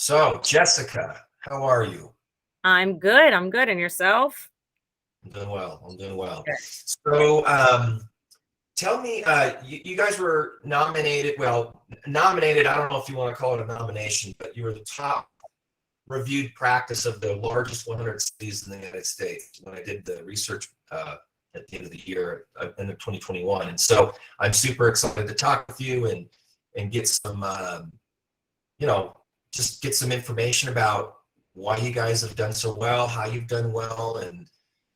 So, Jessica, how are you? I'm good. I'm good. And yourself? I'm doing well. I'm doing well. Good. So, tell me, you guys were nominated. Well, nominated. I don't know if you want to call it a nomination, but you were the top reviewed practice of the largest 100 cities in the United States when I did the research at the end of the year, end of 2021. And so, I'm super excited to talk with you and get some, you know, just get some information about why you guys have done so well, how you've done well, and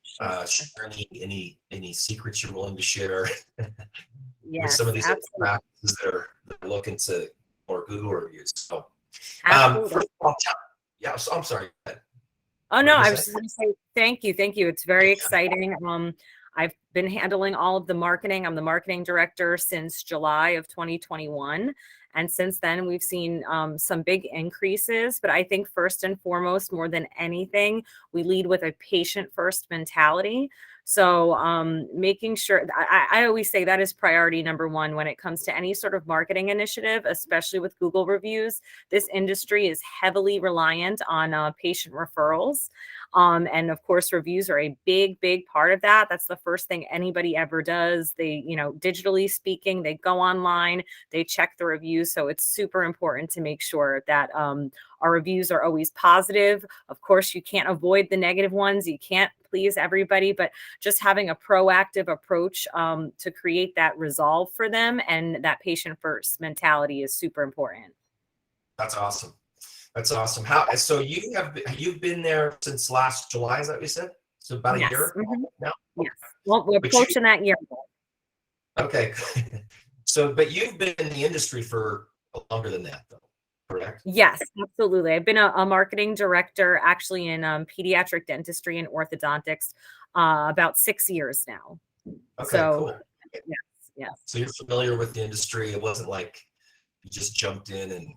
Sure. share any secrets you're willing to share with some Yes, of these other absolutely. practices that are looking to more Google reviews. So, Absolutely. first of all, yeah, so I'm sorry. What Oh were no, you gonna I say? was just going to say thank you. Thank you. It's very exciting. I've been handling all of the marketing. I'm the marketing director since July of 2021. And since then, we've seen some big increases. But I think first and foremost, more than anything, we lead with a patient first mentality. So making sure I always say that is priority number one when it comes to any sort of marketing initiative, especially with Google reviews. This industry is heavily reliant on patient referrals. And of course, reviews are a big, big part of that. That's the first thing anybody ever does. They, digitally speaking, they go online, they check the reviews. So it's super important to make sure that our reviews are always positive. Of course, you can't avoid the negative ones. You can't please everybody, but just having a proactive approach to create that resolve for them and that patient first mentality is super important. That's awesome. That's awesome. So you've been there since last July, is that what you said? So about a Yes. year Mhm. now? Yes. Well, we're But you approaching that year. okay. So, but you've been in the industry for longer than that, though, correct? Yes, absolutely. I've been a marketing director actually in pediatric dentistry and orthodontics about 6 years now. Okay, So, cool. Okay. yes, yes. So you're familiar with the industry. It wasn't like you just jumped in and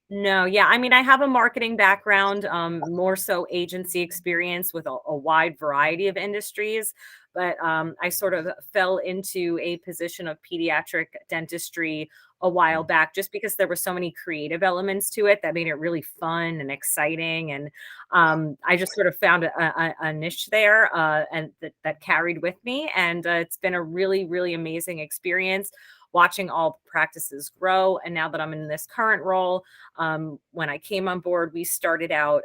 No, yeah. I mean, I have a marketing background, more so agency experience with a wide variety of industries, but I sort of fell into a position of pediatric dentistry a while back just because there were so many creative elements to it that made it really fun and exciting. And I just sort of found a niche there and that carried with me. And it's been a really, really amazing experience watching all the practices grow. And now that I'm in this current role, when I came on board, we started out,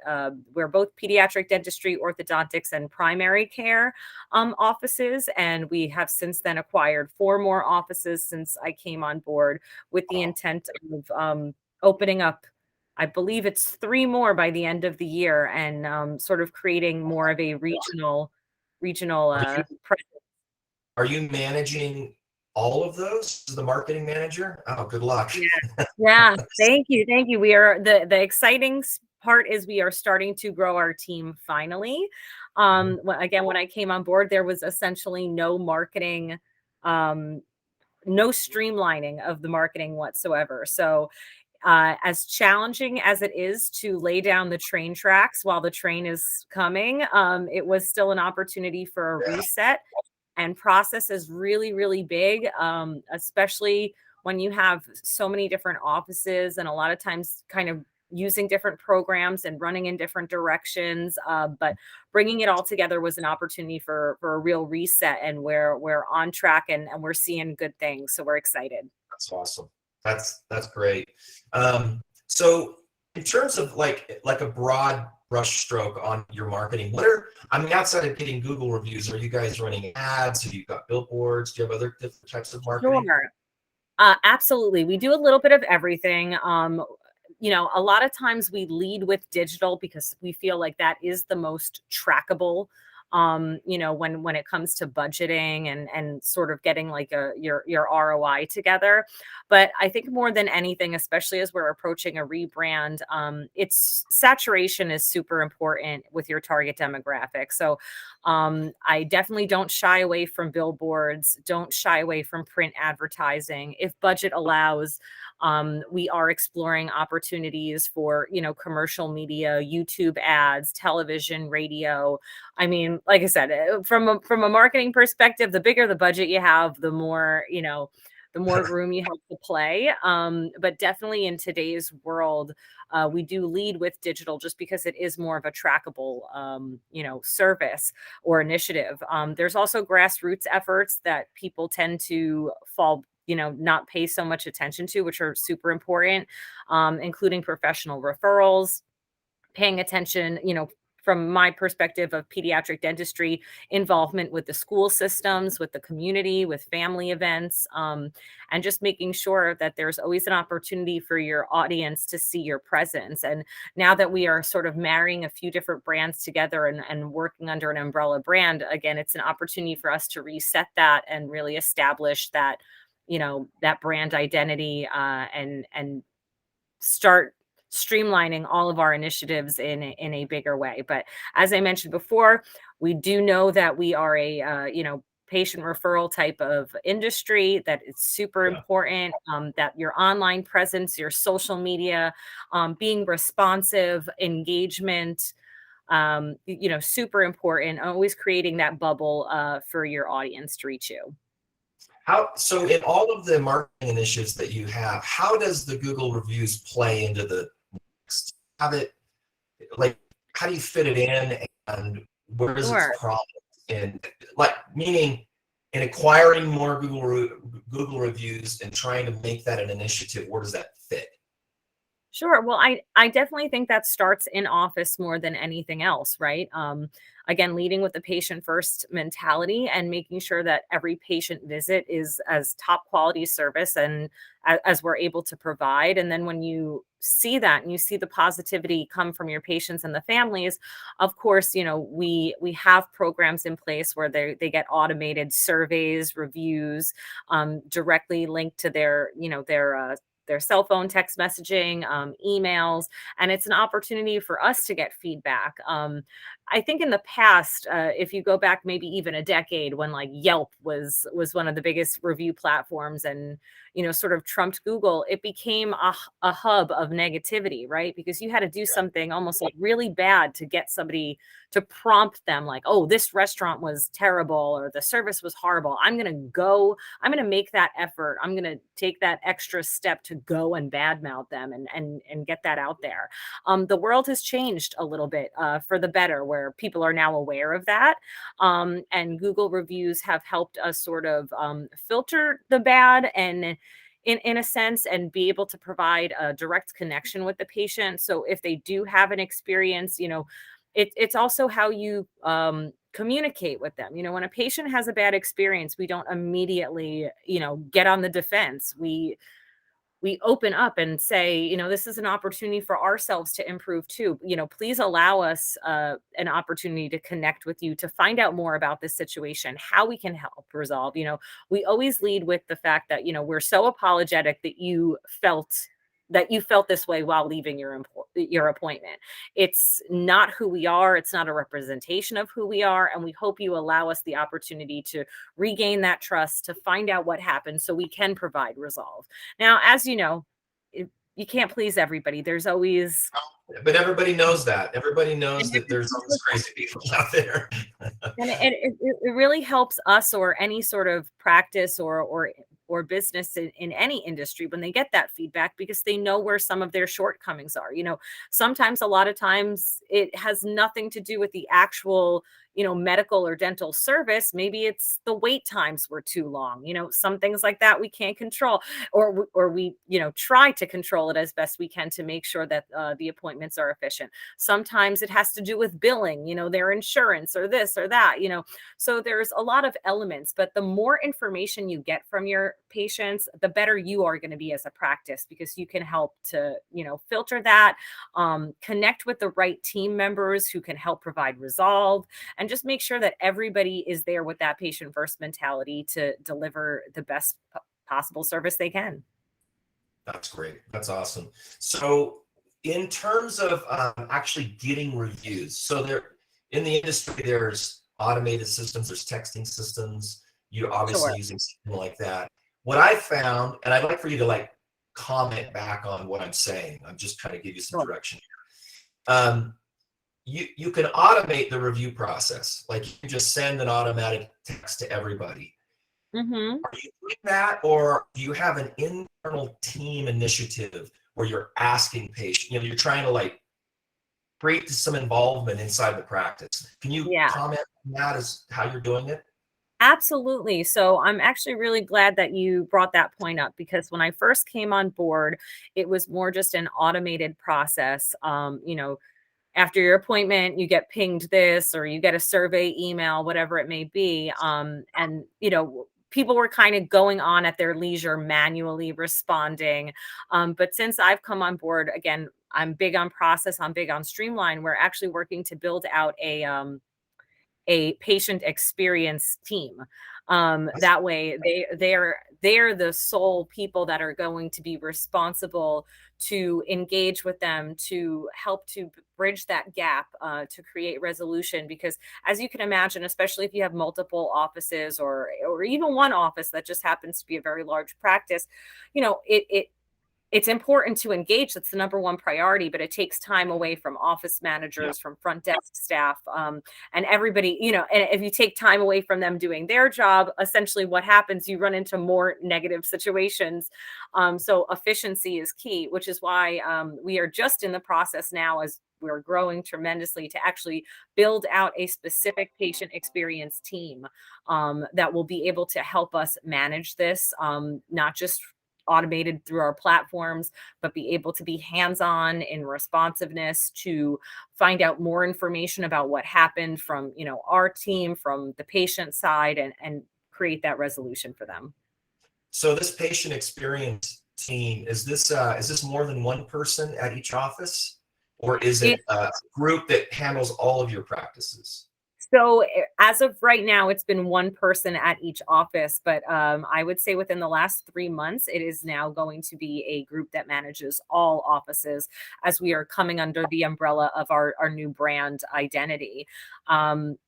we're both pediatric dentistry, orthodontics, and primary care offices. And we have since then acquired 4 more offices since I came on board with the wow. intent of opening up. I believe it's 3 more by the end of the year and sort of creating more of a regional Are you presence. are you managing all of those as the marketing manager? Oh, good luck. Yeah. Yeah. Thank you. Thank you. We are the exciting part is we are starting to grow our team finally. Again, when I came on board, there was essentially no marketing, um, no streamlining of the marketing whatsoever. So as challenging as it is to lay down the train tracks while the train is coming, it was still an opportunity for a Yeah. reset. And process is really, really big, especially when you have so many different offices and a lot of times kind of using different programs and running in different directions. But bringing it all together was an opportunity for a real reset, and we're on track and we're seeing good things. So we're excited. That's awesome. That's great. So in terms of like a broad brush stroke on your marketing, I mean, outside of getting Google reviews, are you guys running ads? Have you got billboards? Do you have other different types of marketing? Sure. Absolutely. We do a little bit of everything. A lot of times we lead with digital because we feel like that is the most trackable. When it comes to budgeting and sort of getting like your ROI together. But I think more than anything, especially as we're approaching a rebrand, it's saturation is super important with your target demographic. So I definitely don't shy away from billboards, don't shy away from print advertising. If budget allows, we are exploring opportunities for, commercial media, YouTube ads, television, radio. I mean, like I said, from a marketing perspective, the bigger the budget you have, the more, the more room you have to play. But definitely in today's world, we do lead with digital just because it is more of a trackable, service or initiative. There's also grassroots efforts that people tend to fall, not pay so much attention to, which are super important, including professional referrals, paying attention, from my perspective of pediatric dentistry, involvement with the school systems, with the community, with family events, and just making sure that there's always an opportunity for your audience to see your presence. And now that we are sort of marrying a few different brands together and working under an umbrella brand, again, it's an opportunity for us to reset that and really establish that, that brand identity, and start streamlining all of our initiatives in a bigger way. But as I mentioned before, we do know that we are a patient referral type of industry, that it's super important, that your online presence, your social media, being responsive, engagement, super important, always creating that bubble for your audience to reach you. So in all of the marketing initiatives that you have, how does the Google reviews play into the mix? How do you fit it in, and where does Sure. its problem in, meaning in acquiring more Google reviews and trying to make that an initiative, where does that fit? Sure. Well, I definitely think that starts in office more than anything else, right? Again, leading with the patient first mentality and making sure that every patient visit is as top quality service and as we're able to provide. And then when you see that and you see the positivity come from your patients and the families, of course, we have programs in place where they get automated surveys, reviews, directly linked to their cell phone text messaging, emails, and it's an opportunity for us to get feedback. I think in the past, if you go back maybe even a decade, when like Yelp was one of the biggest review platforms and sort of trumped Google, it became a hub of negativity, right? Because you had to do something almost like really bad to get somebody to prompt them, like, oh, this restaurant was terrible or the service was horrible. I'm going to make that effort. I'm going to take that extra step to go and badmouth them and get that out there. The world has changed a little bit for the better, where people are now aware of that. And Google reviews have helped us sort of filter the bad and in a sense, and be able to provide a direct connection with the patient. So if they do have an experience, it's also how you communicate with them. When a patient has a bad experience, we don't immediately, get on the defense. We open up and say, this is an opportunity for ourselves to improve too. Please allow us an opportunity to connect with you, to find out more about this situation, how we can help resolve. We always lead with the fact that, we're so apologetic that you felt this way while leaving your appointment. It's not who we are. It's not a representation of who we are. And we hope you allow us the opportunity to regain that trust, to find out what happened so we can provide resolve. Now, as you know, you can't please everybody. There's always... But everybody knows that. Everybody knows that there's all these crazy people out there. And it really helps us, or any sort of practice or business in any industry, when they get that feedback, because they know where some of their shortcomings are. Sometimes, a lot of times, it has nothing to do with the actual medical or dental service. Maybe it's the wait times were too long. Some things like that we can't control, or we try to control it as best we can to make sure that the appointments are efficient. Sometimes it has to do with billing, their insurance or this or that. So there's a lot of elements, but the more information you get from your patients, the better you are going to be as a practice, because you can help to filter that, connect with the right team members who can help provide resolve, and just make sure that everybody is there with that patient first mentality to deliver the best possible service they can. That's great. That's awesome. So in terms of actually getting reviews, so there in the industry, there's automated systems, there's texting systems, you're obviously using something like that. What I found, and I'd like for you to comment back on what I'm saying, I'm just kind of give you some direction here. You can automate the review process. Like, you just send an automatic text to everybody. Mm-hmm. Are you doing that, or do you have an internal team initiative where you're asking patients, you're trying to like create some involvement inside the practice? Can you Yeah. comment on that as how you're doing it? Absolutely. So I'm actually really glad that you brought that point up, because when I first came on board, it was more just an automated process. After your appointment, you get pinged this, or you get a survey email, whatever it may be. And, people were kind of going on at their leisure, manually responding. But since I've come on board, again, I'm big on process, I'm big on streamline. We're actually working to build out a patient experience team. That way they're the sole people that are going to be responsible to engage with them, to help to bridge that gap, to create resolution. Because as you can imagine, especially if you have multiple offices, or even one office that just happens to be a very large practice, it's important to engage. That's the number one priority, but it takes time away from office Yeah. managers, from front desk staff, and everybody. And if you take time away from them doing their job, essentially what happens, you run into more negative situations. So efficiency is key, which is why we are just in the process now, as we're growing tremendously, to actually build out a specific patient experience team that will be able to help us manage this, not just automated through our platforms, but be able to be hands-on in responsiveness, to find out more information about what happened from, our team, from the patient side, and create that resolution for them. So this patient experience team, is this more than one person at each office, or is It it a group that handles all of your practices? So as of right now, it's been one person at each office, but I would say within the last 3 months, it is now going to be a group that manages all offices, as we are coming under the umbrella of our new brand identity. Um,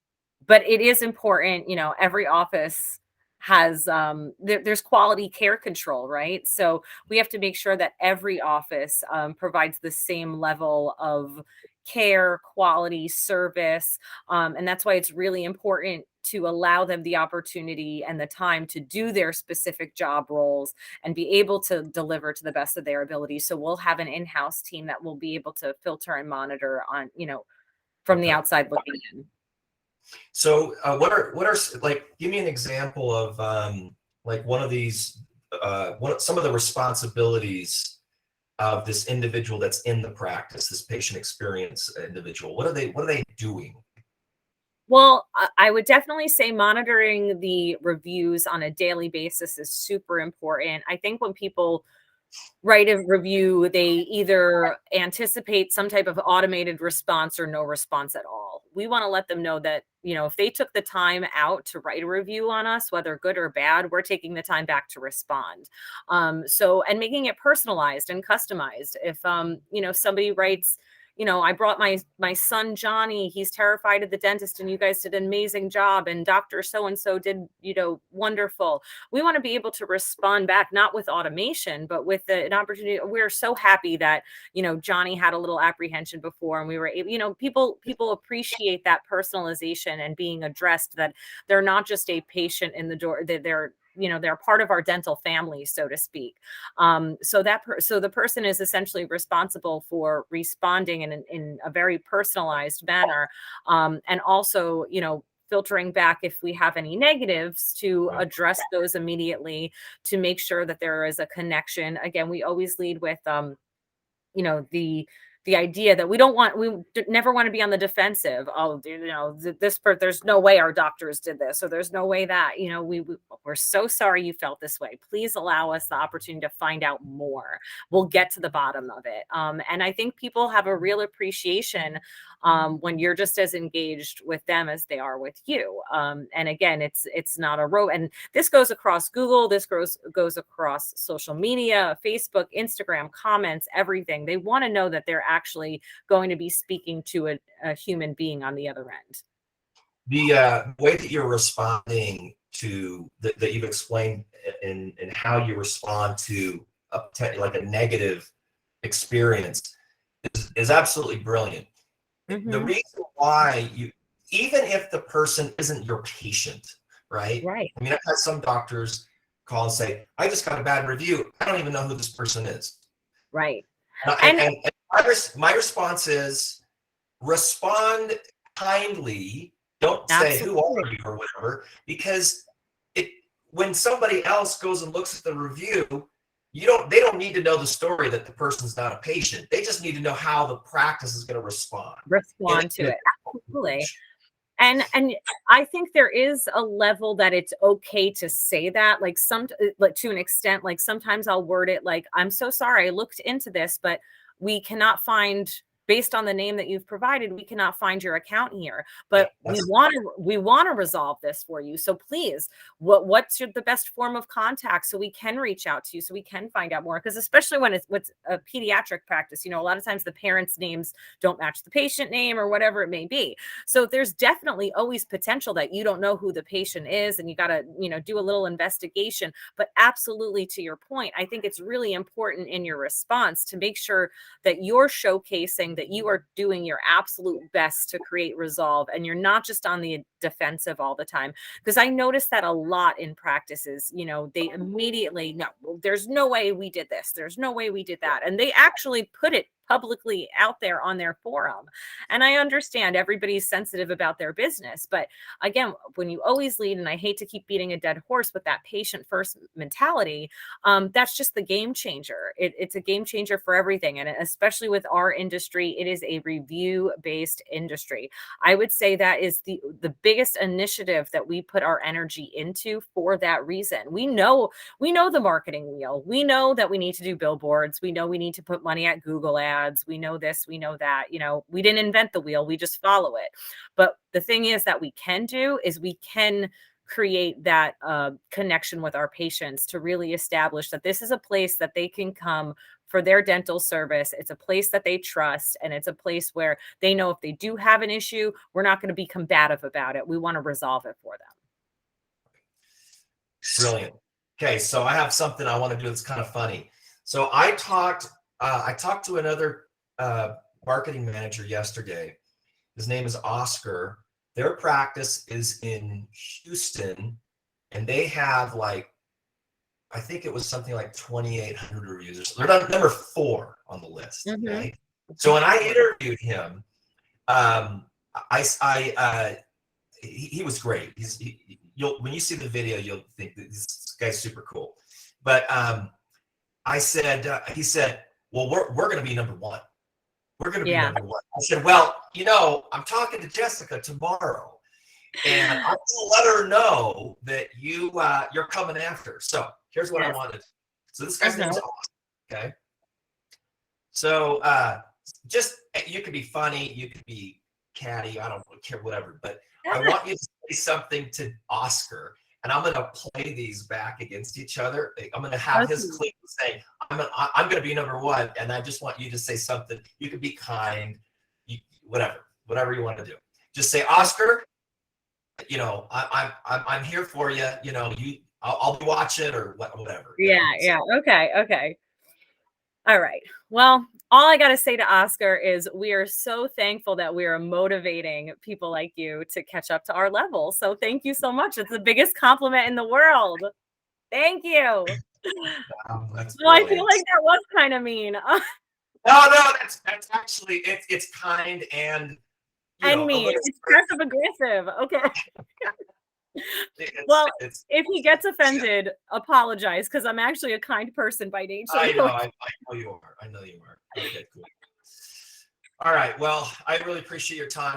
but it is important, every office has there's quality care control, right? So we have to make sure that every office provides the same level of care, quality, service. And that's why it's really important to allow them the opportunity and the time to do their specific job roles and be able to deliver to the best of their ability. So we'll have an in-house team that will be able to filter and monitor on, from the Okay. outside looking in. So what are like, give me an example of like one of these, some of the responsibilities of this individual that's in the practice, this patient experience individual. What are they doing? Well, I would definitely say monitoring the reviews on a daily basis is super important. I think when people write a review, they either anticipate some type of automated response or no response at all. We want to let them know that, if they took the time out to write a review on us, whether good or bad, we're taking the time back to respond. And making it personalized and customized. If, somebody writes, I brought my son Johnny. He's terrified of the dentist, and you guys did an amazing job. And Doctor So and So did, wonderful. We want to be able to respond back, not with automation, but with an opportunity. We're so happy that Johnny had a little apprehension before, and we were able. People appreciate that personalization and being addressed. That they're not just a patient in the door. That they're part of our dental family, so to speak. So the person is essentially responsible for responding in a very personalized manner, and also, filtering back if we have any negatives, to Right. address those immediately, to make sure that there is a connection. Again, we always lead with the idea that never want to be on the defensive. Oh, there's no way our doctors did this, or there's no way that, we're so sorry you felt this way. Please allow us the opportunity to find out more. We'll get to the bottom of it. And I think people have a real appreciation when you're just as engaged with them as they are with you. And again, it's not a row. And this goes across Google. This goes across social media, Facebook, Instagram, comments, everything. They want to know that they're actually going to be speaking to a human being on the other end. The way that you're responding to that you've explained in how you respond to like a negative experience is absolutely brilliant. The Mm-hmm. reason why even if the person isn't your patient, right? Right. I mean, I've had some doctors call and say, I just got a bad review. I don't even know who this person is. Right. And my response is respond kindly. Don't say who are you or whatever, because when somebody else goes and looks at the review, they don't need to know the story that the person's not a patient. They just need to know how the practice is going to respond to it. Absolutely. And I think there is a level that it's okay to say that, like to an extent, like sometimes I'll word it like, I'm so sorry, I looked into this, but we cannot find, based on the name that you've provided, we cannot find your account here, but we want to resolve this for you. So please, what's the best form of contact so we can reach out to you, so we can find out more? Because especially when it's a pediatric practice, a lot of times the parents' names don't match the patient name or whatever it may be. So there's definitely always potential that you don't know who the patient is, and you got to, do a little investigation. But absolutely, to your point, I think it's really important in your response to make sure that you're showcasing that you are doing your absolute best to create resolve, and you're not just on the defensive all the time. Because I noticed that a lot in practices, they immediately, no, there's no way we did this, there's no way we did that, and they actually put it publicly out there on their forum. And I understand everybody's sensitive about their business, but again, when you always lead, and I hate to keep beating a dead horse with that patient first mentality, that's just the game changer. It's a game changer for everything. And especially with our industry, it is a review based industry. I would say that is the biggest initiative that we put our energy into for that reason. We know the marketing wheel. We know that we need to do billboards. We know we need to put money at Google ads. We know this, we know that, we didn't invent the wheel, we just follow it. But the thing is that we can do is we can create that connection with our patients to really establish that this is a place that they can come for their dental service. It's a place that they trust, and it's a place where they know if they do have an issue, we're not going to be combative about it. We want to resolve it for them. Brilliant. Okay, so I have something I want to do that's kind of funny. So I talked to another marketing manager yesterday. His name is Oscar. Their practice is in Houston, and they have I think it was something like 2,800 reviews. They're number 4 on the list. Mm-hmm. Okay. So when I interviewed him, he was great. When you see the video, you'll think that this guy's super cool. But he said, well, we're going to be number 1. We're going to be number 1. I said, well, I'm talking to Jessica tomorrow, and I'm going to let her know that you're coming after. So here's what I wanted. So this guy's name is Austin. Okay. So just, you could be funny, you could be catty, I don't care, whatever. But I want you to say something to Oscar, and I'm going to play these back against each other. I'm going to have his clip saying, I'm going to be number 1, and I just want you to say something. You can be kind, whatever you want to do. Just say, Oscar, I'm here for you. I'll be watching or whatever. Yeah. Okay. All right. Well, all I got to say to Oscar is we are so thankful that we are motivating people like you to catch up to our level. So thank you so much. It's the biggest compliment in the world. Thank you. Well, I feel like that was kind of mean. No, that's actually, it's kind and mean. It's passive aggressive. Okay. If he gets offended, apologize, because I'm actually a kind person by nature. I know you are. Okay, cool. All right. Well, I really appreciate your time.